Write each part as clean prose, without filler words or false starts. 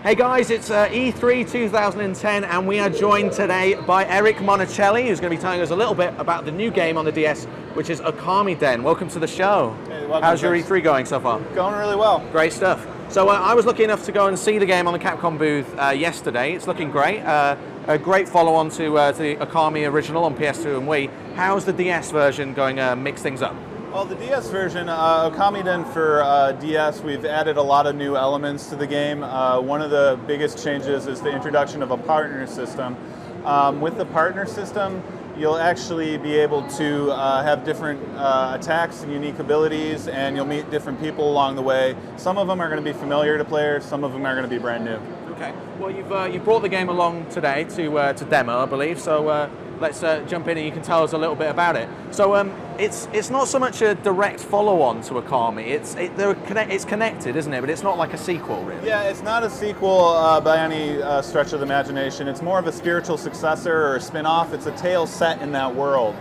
Hey guys, it's E3 2010 and we are joined today by Eric Monicelli, who's going to be telling us a little bit about the new game on the DS, which is Okamiden. Welcome to the show. Hey, welcome. How's your E3 going so far? Going really well. Great stuff. So I was lucky enough to go and see the game on the Capcom booth yesterday. It's looking great. A great follow-on to the Okami original on PS2 and Wii. How's the DS version going to mix things up? Well, the DS version, Okamiden for DS, we've added a lot of new elements to the game. One of the biggest changes is the introduction of a partner system. With the partner system, you'll actually be able to have different attacks and unique abilities, and you'll meet different people along the way. Some of them are going to be familiar to players, some of them are going to be brand new. Okay, well you've brought the game along today to demo, I believe, so let's jump in and you can tell us a little bit about it. So it's not so much a direct follow-on to Okami, it's connected, isn't it? But it's not like a sequel, really. Yeah, it's not a sequel by any stretch of the imagination. It's more of a spiritual successor or a spin-off. It's a tale set in that world.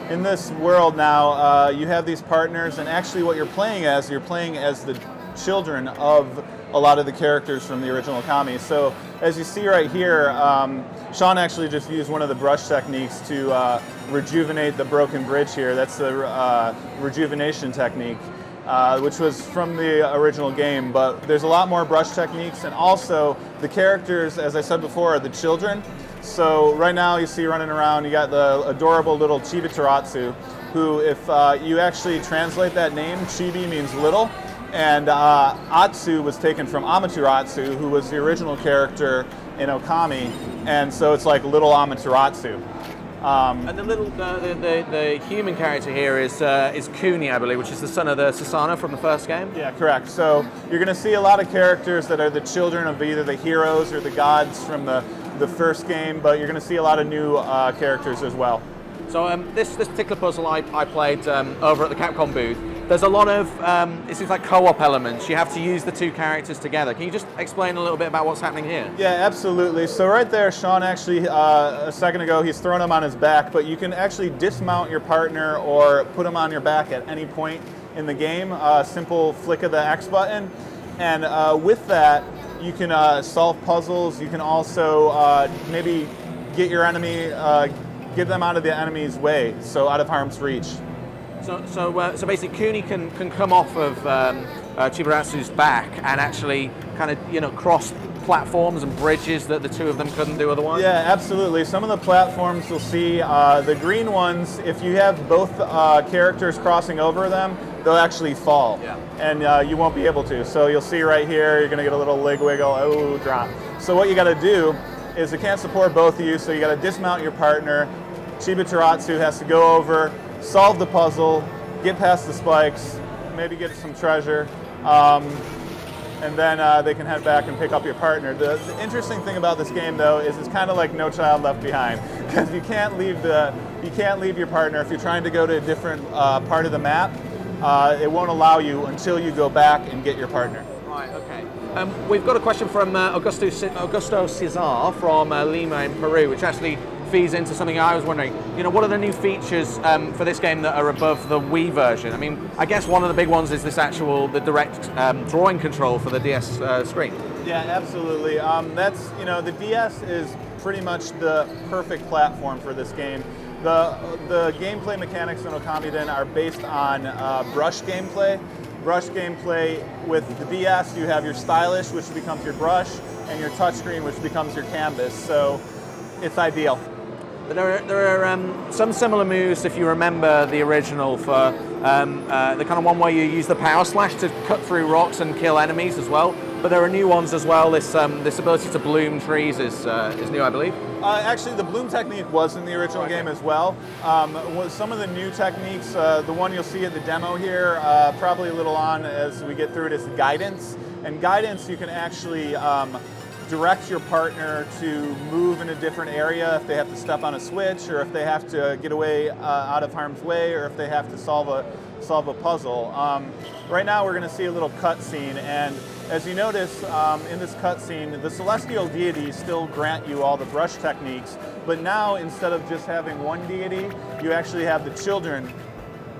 In this world now, you have these partners, and actually what you're playing as the children of a lot of the characters from the original Okami. So as you see right here, Sean actually just used one of the brush techniques to rejuvenate the broken bridge here. That's the rejuvenation technique, which was from the original game, but there's a lot more brush techniques, and also the characters, as I said before, are the children. So right now you see running around, you got the adorable little Chibi Taratsu, who if you actually translate that name, Chibi means little, and Atsu was taken from Amaterasu, who was the original character in Okami, and so it's like little Amaterasu. And the human character here is Kuni, I believe, which is the son of the Susanoo from the first game. Yeah, correct. So you're going to see a lot of characters that are the children of either the heroes or the gods from the first game, but you're going to see a lot of new characters as well. So this particular puzzle I played over at the Capcom booth, there's a lot of, it seems like co-op elements. You have to use the two characters together. Can you just explain a little bit about what's happening here? Yeah, absolutely. So right there, Sean actually, a second ago, he's thrown him on his back, but you can actually dismount your partner or put him on your back at any point in the game. Simple flick of the X button. And with that, you can solve puzzles. You can also maybe get your enemy, get them out of the enemy's way, so out of harm's reach. So basically, Kuni can come off of Chibiratsu's back and actually kind of cross platforms and bridges that the two of them couldn't do otherwise. Yeah, absolutely. Some of the platforms you'll see, the green ones, if you have both characters crossing over them, they'll actually fall, and you won't be able to. So you'll see right here, you're going to get a little leg wiggle, oh, drop. So what you got to do is it can't support both of you, so you got to dismount your partner. Chibi Taratsu has to go over, solve the puzzle, get past the spikes, maybe get some treasure, and then they can head back and pick up your partner. The interesting thing about this game, though, is it's kind of like No Child Left Behind, because you can't leave your partner if you're trying to go to a different part of the map. It won't allow you until you go back and get your partner. Right. Okay. We've got a question from Augusto Cesar from Lima in Peru, which actually feeds into something I was wondering. What are the new features for this game that are above the Wii version? I mean, I guess one of the big ones is the direct drawing control for the DS screen. Yeah, absolutely. That's the DS is pretty much the perfect platform for this game. The gameplay mechanics in Okamiden are based on brush gameplay. Brush gameplay with the DS, you have your stylish, which becomes your brush, and your touchscreen, which becomes your canvas. So it's ideal. But there are some similar moves, if you remember the original, for the kind of one where you use the power slash to cut through rocks and kill enemies as well. But there are new ones as well. This ability to bloom trees is new, I believe. Actually, the bloom technique was in the original game as well. Some of the new techniques, the one you'll see at the demo here, probably a little on as we get through it, is guidance. And guidance, you can actually direct your partner to move in a different area if they have to step on a switch, or if they have to get away out of harm's way, or if they have to solve a puzzle. Right now we're going to see a little cutscene, and as you notice in this cutscene, the celestial deities still grant you all the brush techniques, but now instead of just having one deity, you actually have the children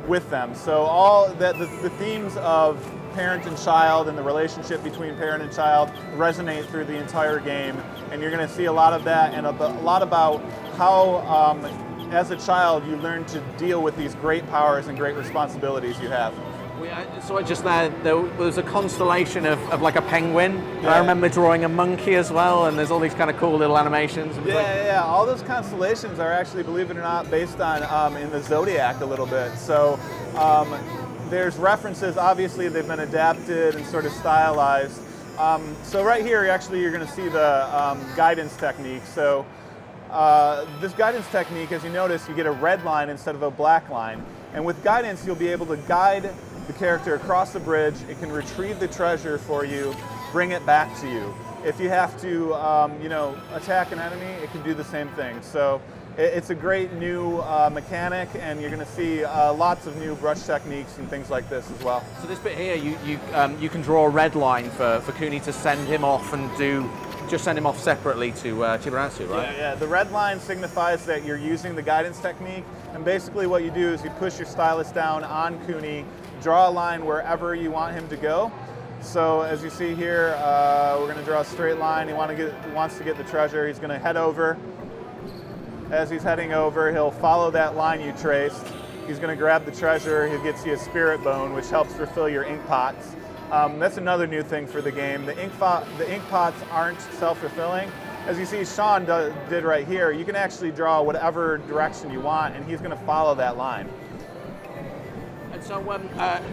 with them. So all that the themes of parent and child and the relationship between parent and child resonate through the entire game. And you're going to see a lot of that and a lot about how, as a child, you learn to deal with these great powers and great responsibilities you have. So I just there was a constellation of like a penguin. Yeah. I remember drawing a monkey as well, and there's all these kind of cool little animations. Yeah. All those constellations are actually, believe it or not, based on in the zodiac a little bit. So there's references. Obviously, they've been adapted and sort of stylized. So right here, actually, you're going to see the guidance technique. So this guidance technique, as you notice, you get a red line instead of a black line. And with guidance, you'll be able to guide the character across the bridge. It can retrieve the treasure for you, bring it back to you. If you have to, attack an enemy, it can do the same thing. So it's a great new mechanic, and you're going to see lots of new brush techniques and things like this as well. So this bit here, you can draw a red line for Kuni to send him off and just send him off separately to Chibarasu, right? Yeah. The red line signifies that you're using the guidance technique, and basically what you do is you push your stylus down on Kuni, draw a line wherever you want him to go. So as you see here, we're going to draw a straight line. He wants to get the treasure. He's going to head over. As he's heading over, he'll follow that line you traced. He's going to grab the treasure. He gets you a spirit bone, which helps refill your ink pots. That's another new thing for the game. The ink pots aren't self-refilling. As you see Sean did right here, you can actually draw whatever direction you want, and he's going to follow that line. And so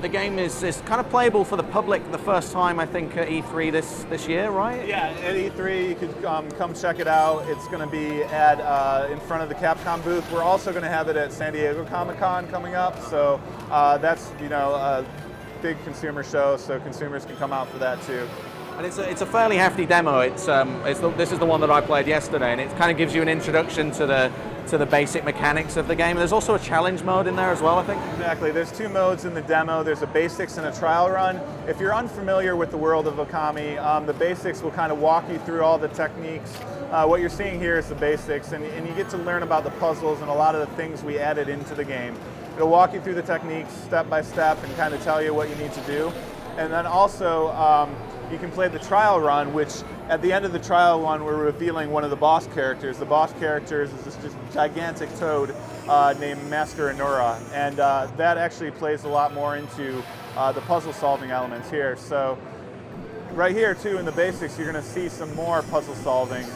the game is kind of playable for the public the first time, I think, at E3 this year, right? Yeah, at E3 you could come check it out. It's going to be in front of the Capcom booth. We're also going to have it at San Diego Comic-Con coming up, so that's a big consumer show, so consumers can come out for that too. And it's a fairly hefty demo. This is the one that I played yesterday, and it kind of gives you an introduction to the basic mechanics of the game. There's also a challenge mode in there as well, I think. Exactly. There's two modes in the demo. There's a basics and a trial run. If you're unfamiliar with the world of Okami, the basics will kind of walk you through all the techniques. What you're seeing here is the basics, and you get to learn about the puzzles and a lot of the things we added into the game. It'll walk you through the techniques step by step and kind of tell you what you need to do. And then also, you can play the trial run, which at the end of the trial run, we're revealing one of the boss characters. The boss character is this just gigantic toad named Master Anura, and that actually plays a lot more into the puzzle solving elements here. So right here too in the basics, you're going to see some more puzzle solving.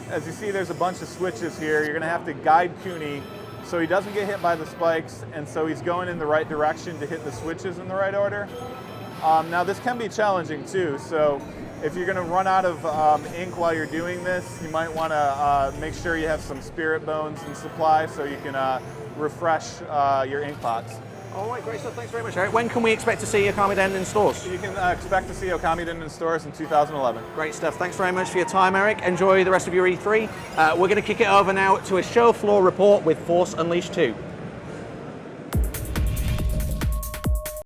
As you see, there's a bunch of switches here. You're going to have to guide Kuni so he doesn't get hit by the spikes, and so he's going in the right direction to hit the switches in the right order. Now this can be challenging too, so if you're going to run out of ink while you're doing this, you might want to make sure you have some spirit bones in supply so you can refresh your ink pots. All right, great stuff. Thanks very much, Eric. When can we expect to see Okamiden in stores? You can expect to see Okamiden in stores in 2011. Great stuff. Thanks very much for your time, Eric. Enjoy the rest of your E3. We're going to kick it over now to a show floor report with Force Unleashed 2.